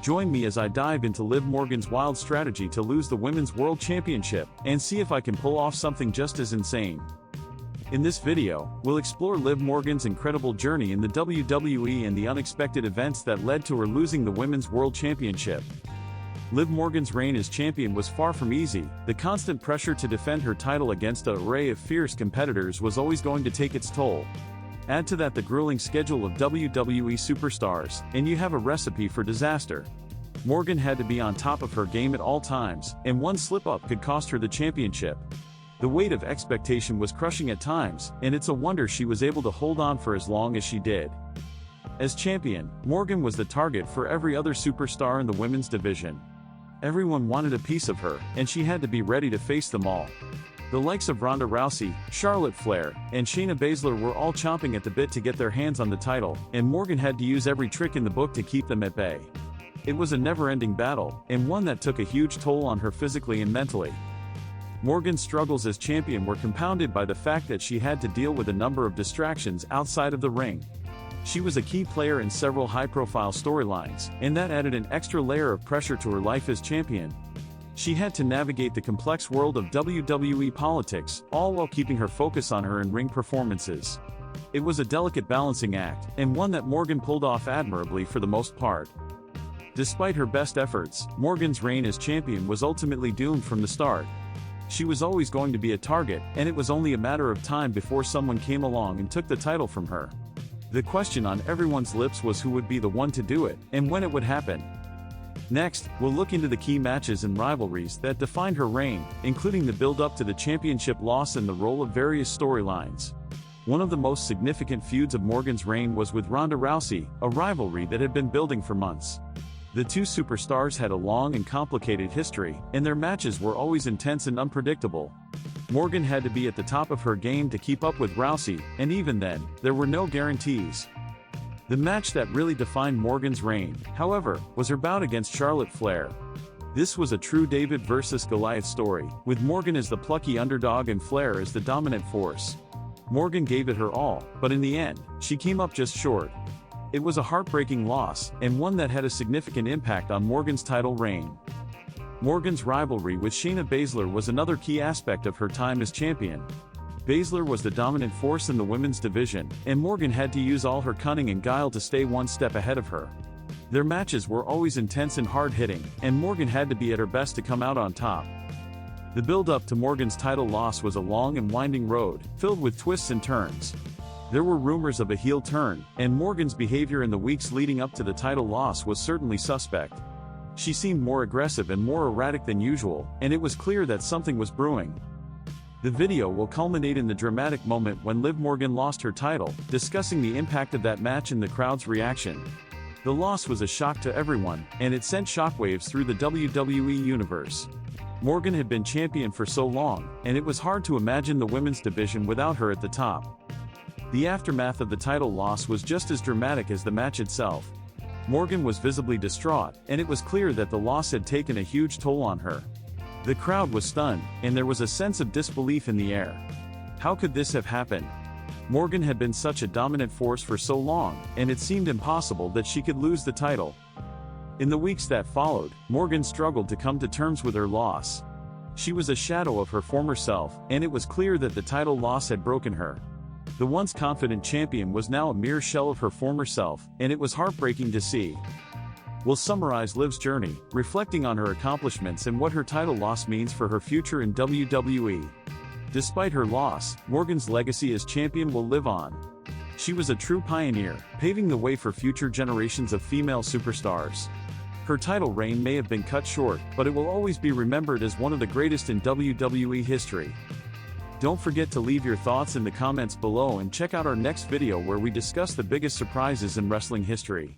Join me as I dive into Liv Morgan's wild strategy to lose the Women's World Championship, and see if I can pull off something just as insane. In this video, we'll explore Liv Morgan's incredible journey in the WWE and the unexpected events that led to her losing the Women's World Championship. Liv Morgan's reign as champion was far from easy. The constant pressure to defend her title against an array of fierce competitors was always going to take its toll. Add to that the grueling schedule of WWE superstars, and you have a recipe for disaster. Morgan had to be on top of her game at all times, and one slip-up could cost her the championship. The weight of expectation was crushing at times, and it's a wonder she was able to hold on for as long as she did. As champion, Morgan was the target for every other superstar in the women's division. Everyone wanted a piece of her, and she had to be ready to face them all. The likes of Ronda Rousey, Charlotte Flair, and Shayna Baszler were all chomping at the bit to get their hands on the title, and Morgan had to use every trick in the book to keep them at bay. It was a never-ending battle, and one that took a huge toll on her physically and mentally. Morgan's struggles as champion were compounded by the fact that she had to deal with a number of distractions outside of the ring. She was a key player in several high-profile storylines, and that added an extra layer of pressure to her life as champion. She had to navigate the complex world of WWE politics, all while keeping her focus on her in-ring performances. It was a delicate balancing act, and one that Morgan pulled off admirably for the most part. Despite her best efforts, Morgan's reign as champion was ultimately doomed from the start. She was always going to be a target, and it was only a matter of time before someone came along and took the title from her. The question on everyone's lips was who would be the one to do it, and when it would happen. Next, we'll look into the key matches and rivalries that defined her reign, including the build-up to the championship loss and the role of various storylines. One of the most significant feuds of Morgan's reign was with Ronda Rousey, a rivalry that had been building for months. The two superstars had a long and complicated history, and their matches were always intense and unpredictable. Morgan had to be at the top of her game to keep up with Rousey, and even then, there were no guarantees. The match that really defined Morgan's reign, however, was her bout against Charlotte Flair. This was a true David versus Goliath story, with Morgan as the plucky underdog and Flair as the dominant force. Morgan gave it her all, but in the end, she came up just short. It was a heartbreaking loss, and one that had a significant impact on Morgan's title reign. Morgan's rivalry with Shayna Baszler was another key aspect of her time as champion. Baszler was the dominant force in the women's division, and Morgan had to use all her cunning and guile to stay one step ahead of her. Their matches were always intense and hard-hitting, and Morgan had to be at her best to come out on top. The build-up to Morgan's title loss was a long and winding road, filled with twists and turns. There were rumors of a heel turn, and Morgan's behavior in the weeks leading up to the title loss was certainly suspect. She seemed more aggressive and more erratic than usual, and it was clear that something was brewing. The video will culminate in the dramatic moment when Liv Morgan lost her title, discussing the impact of that match and the crowd's reaction. The loss was a shock to everyone, and it sent shockwaves through the WWE universe. Morgan had been champion for so long, and it was hard to imagine the women's division without her at the top. The aftermath of the title loss was just as dramatic as the match itself. Morgan was visibly distraught, and it was clear that the loss had taken a huge toll on her. The crowd was stunned, and there was a sense of disbelief in the air. How could this have happened? Morgan had been such a dominant force for so long, and it seemed impossible that she could lose the title. In the weeks that followed, Morgan struggled to come to terms with her loss. She was a shadow of her former self, and it was clear that the title loss had broken her. The once confident champion was now a mere shell of her former self, and it was heartbreaking to see. We'll summarize Liv's journey, reflecting on her accomplishments and what her title loss means for her future in WWE. Despite her loss, Morgan's legacy as champion will live on. She was a true pioneer, paving the way for future generations of female superstars. Her title reign may have been cut short, but it will always be remembered as one of the greatest in WWE history. Don't forget to leave your thoughts in the comments below and check out our next video where we discuss the biggest surprises in wrestling history.